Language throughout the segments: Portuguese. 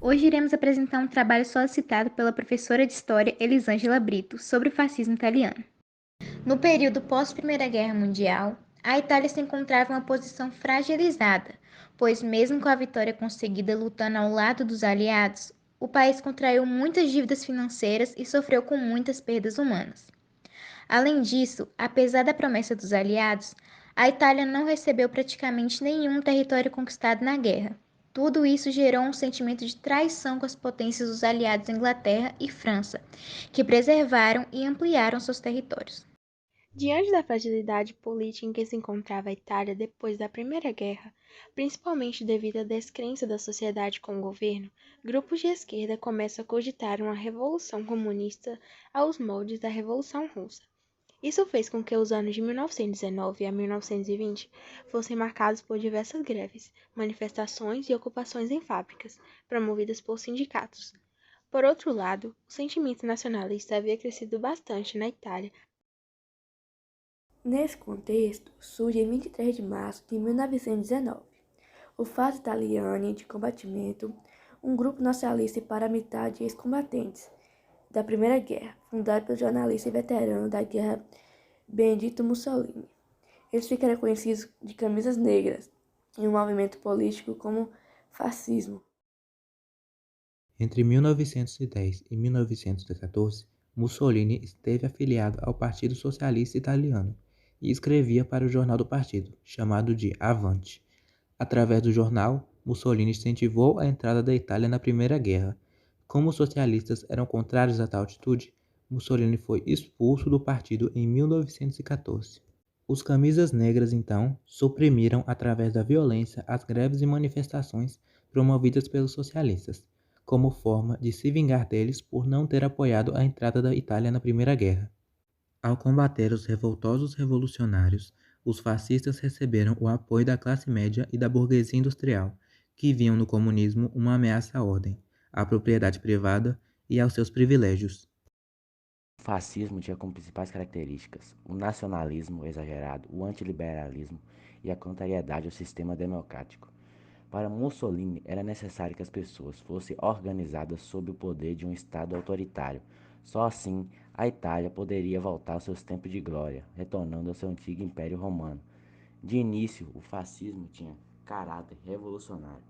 Hoje iremos apresentar um trabalho solicitado pela professora de História Elisângela Brito sobre o fascismo italiano. No período pós-Primeira Guerra Mundial, a Itália se encontrava em uma posição fragilizada, pois, mesmo com a vitória conseguida lutando ao lado dos aliados, o país contraiu muitas dívidas financeiras e sofreu com muitas perdas humanas. Além disso, apesar da promessa dos aliados, a Itália não recebeu praticamente nenhum território conquistado na guerra. Tudo isso gerou um sentimento de traição com as potências dos aliados Inglaterra e França, que preservaram e ampliaram seus territórios. Diante da fragilidade política em que se encontrava a Itália depois da Primeira Guerra, principalmente devido à descrença da sociedade com o governo, grupos de esquerda começam a cogitar uma revolução comunista aos moldes da Revolução Russa. Isso fez com que os anos de 1919 a 1920 fossem marcados por diversas greves, manifestações e ocupações em fábricas, promovidas por sindicatos. Por outro lado, o sentimento nacionalista havia crescido bastante na Itália. Nesse contexto, surge em 23 de março de 1919 o Fato Italiani de Combatimento, um grupo nacionalista e paramilitar de ex-combatentes da Primeira Guerra, fundado pelo jornalista e veterano da guerra Benedetto Mussolini. Eles ficaram conhecidos de camisas negras em um movimento político como fascismo. Entre 1910 e 1914, Mussolini esteve afiliado ao Partido Socialista Italiano e escrevia para o jornal do partido, chamado de Avanti. Através do jornal, Mussolini incentivou a entrada da Itália na Primeira Guerra. Como os socialistas eram contrários a tal atitude, Mussolini foi expulso do partido em 1914. Os camisas negras, então, suprimiram através da violência as greves e manifestações promovidas pelos socialistas, como forma de se vingar deles por não ter apoiado a entrada da Itália na Primeira Guerra. Ao combater os revoltosos revolucionários, os fascistas receberam o apoio da classe média e da burguesia industrial, que viam no comunismo uma ameaça à ordem, à propriedade privada e aos seus privilégios. O fascismo tinha como principais características o nacionalismo exagerado, o antiliberalismo e a contrariedade ao sistema democrático. Para Mussolini, era necessário que as pessoas fossem organizadas sob o poder de um Estado autoritário. Só assim, a Itália poderia voltar aos seus tempos de glória, retornando ao seu antigo Império Romano. De início, o fascismo tinha caráter revolucionário,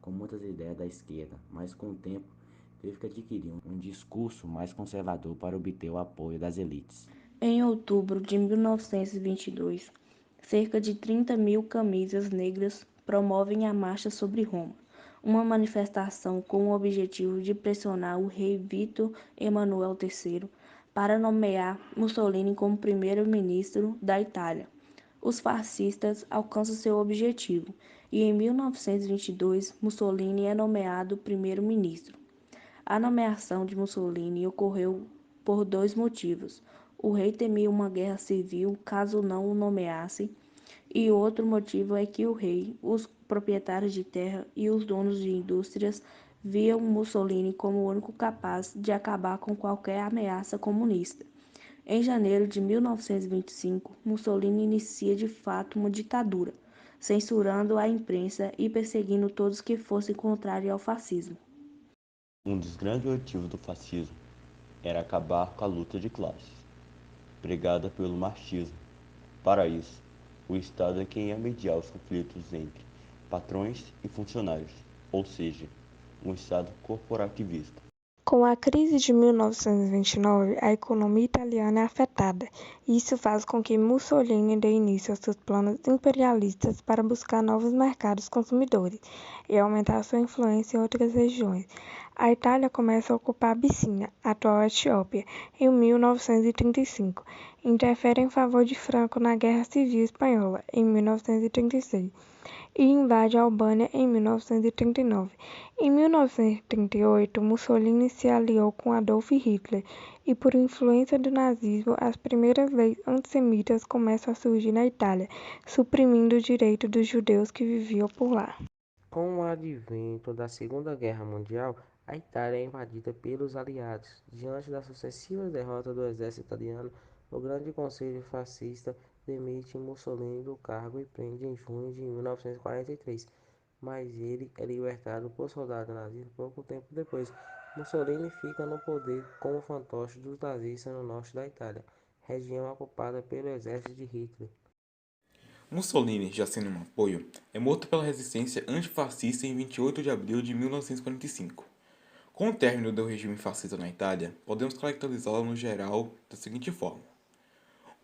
com muitas ideias da esquerda, mas com o tempo teve que adquirir um discurso mais conservador para obter o apoio das elites. Em outubro de 1922, cerca de 30.000 camisas negras promovem a Marcha sobre Roma, uma manifestação com o objetivo de pressionar o rei Vítor Emanuel III para nomear Mussolini como primeiro-ministro da Itália. Os fascistas alcançam seu objetivo e, em 1922, Mussolini é nomeado primeiro-ministro. A nomeação de Mussolini ocorreu por dois motivos. O rei temia uma guerra civil caso não o nomeasse, e outro motivo é que o rei, os proprietários de terra e os donos de indústrias viam Mussolini como o único capaz de acabar com qualquer ameaça comunista. Em janeiro de 1925, Mussolini inicia de fato uma ditadura, censurando a imprensa e perseguindo todos que fossem contrários ao fascismo. Um dos grandes motivos do fascismo era acabar com a luta de classes, pregada pelo marxismo. Para isso, o Estado é quem ia mediar os conflitos entre patrões e funcionários, ou seja, um Estado corporativista. Com a crise de 1929, a economia italiana é afetada. Isso faz com que Mussolini dê início aos seus planos imperialistas para buscar novos mercados consumidores e aumentar sua influência em outras regiões. A Itália começa a ocupar a Abissínia, atual Etiópia, em 1935. Interfere em favor de Franco na Guerra Civil Espanhola, em 1936. E invade a Albânia em 1939. Em 1938, Mussolini se aliou com Adolf Hitler e, por influência do nazismo, as primeiras leis antissemitas começam a surgir na Itália, suprimindo o direito dos judeus que viviam por lá. Com o advento da Segunda Guerra Mundial, a Itália é invadida pelos aliados. Diante das sucessivas derrotas do exército italiano, o Grande Conselho Fascista demite Mussolini do cargo e prende em junho de 1943. mas ele é libertado por soldados nazistas pouco tempo depois. Mussolini fica no poder como fantoche dos nazistas no norte da Itália, região ocupada pelo exército de Hitler. Mussolini, já sendo um apoio, é morto pela resistência antifascista em 28 de abril de 1945. Com o término do regime fascista na Itália, podemos caracterizá-lo no geral da seguinte forma: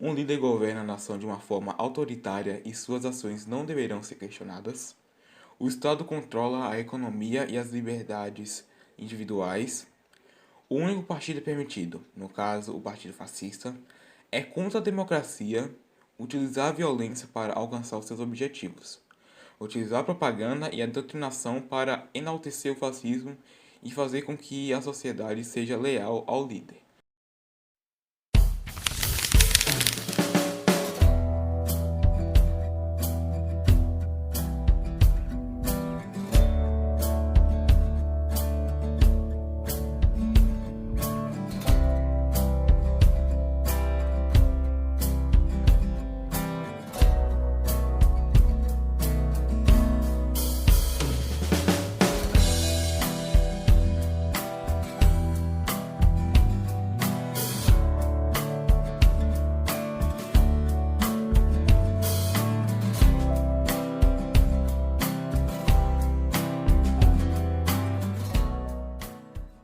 um líder governa a nação de uma forma autoritária e suas ações não deverão ser questionadas. O Estado controla a economia e as liberdades individuais. O único partido permitido, no caso o Partido Fascista, é contra a democracia, utilizar a violência para alcançar os seus objetivos, utilizar a propaganda e a doutrinação para enaltecer o fascismo e fazer com que a sociedade seja leal ao líder.